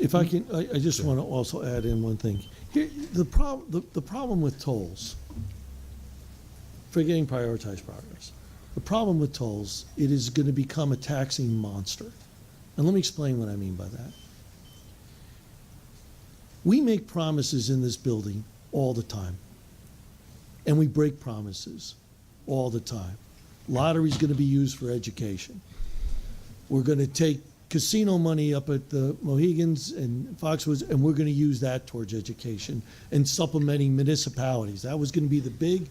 If I can, I just want to also add in one thing. Here, the problem with tolls, forgetting prioritized progress, the problem with tolls, it is going to become a taxing monster. And let me explain what I mean by that. We make promises in this building all the time. And we break promises all the time. Lottery's going to be used for education. We're going to take casino money up at the Mohegans and Foxwoods, and we're going to use that towards education and supplementing municipalities. That was going to be the big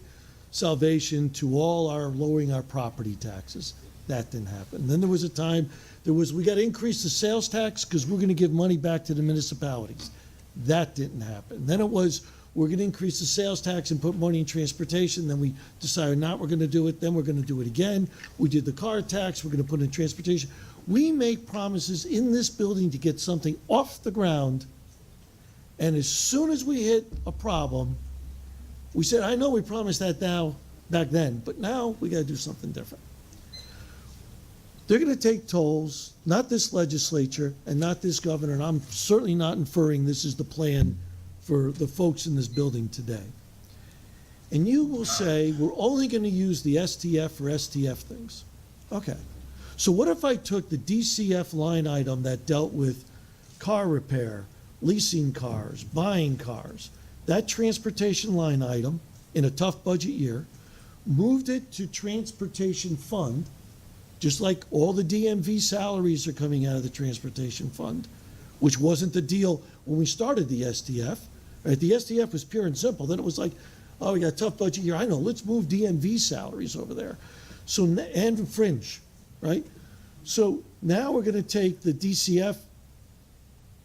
salvation to all our lowering our property taxes. That didn't happen. Then there was a time, we got to increase the sales tax because we're going to give money back to the municipalities. That didn't happen. Then it was, we're going to increase the sales tax and put money in transportation. Then we decided not we're going to do it. Then we're going to do it again. We did the car tax. We're going to put in transportation. We make promises in this building to get something off the ground. And as soon as we hit a problem, we said, I know we promised that now, back then, but now we got to do something different. They're going to take tolls, not this legislature and not this governor, and I'm certainly not inferring this is the plan for the folks in this building today. And you will say, we're only going to use the STF for STF things. Okay. So what if I took the DCF line item that dealt with car repair, leasing cars, buying cars, that transportation line item in a tough budget year, moved it to transportation fund, just like all the DMV salaries are coming out of the transportation fund, which wasn't the deal when we started the STF. Right? The STF was pure and simple. Then it was like, oh, we got a tough budget year. I know, let's move DMV salaries over there. So, and fringe, right? So now we're going to take the DCF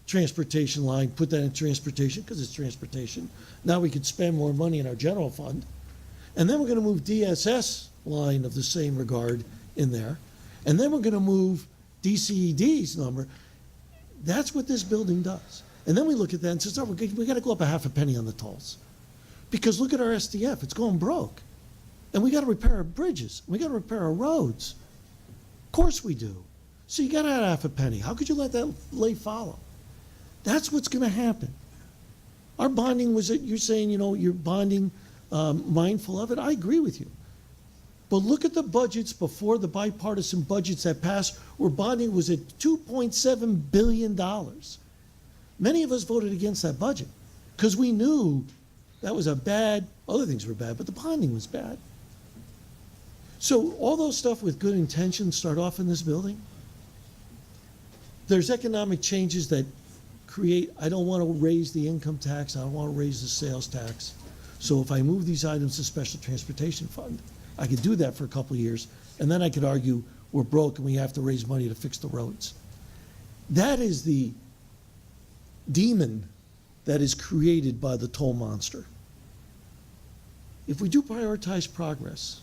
transportation line, put that in transportation because it's transportation. Now we could spend more money in our general fund. And then we're going to move DSS line of the same regard in there. And then we're going to move DCED's number. That's what this building does. And then we look at that and say, oh, we got to go up a half a penny on the tolls. Because look at our SDF, it's going broke. And we got to repair our bridges. We got to repair our roads. Of course we do. So you got to add half a penny. How could you let that lay follow? That's what's going to happen. Our bonding was, you're saying, you know, you're bonding mindful of it. I agree with you. But look at the budgets before the bipartisan budgets that passed, where bonding was at $2.7 billion. Many of us voted against that budget because we knew that was a bad, other things were bad, but the bonding was bad. So all those stuff with good intentions start off in this building. There's economic changes that create, I don't want to raise the income tax, I don't want to raise the sales tax. So if I move these items to special transportation fund, I could do that for a couple of years, and then I could argue we're broke and we have to raise money to fix the roads. That is the demon that is created by the toll monster. If we do prioritize progress,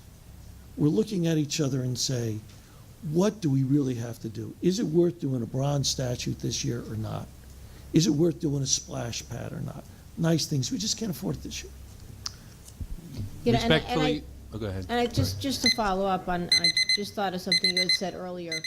we're looking at each other and say, what do we really have to do? Is it worth doing a bronze statute this year or not? Is it worth doing a splash pad or not? Nice things, we just can't afford it this year. You know, Respectfully, oh, go ahead. And I just to follow up on, I just thought of something you had said earlier.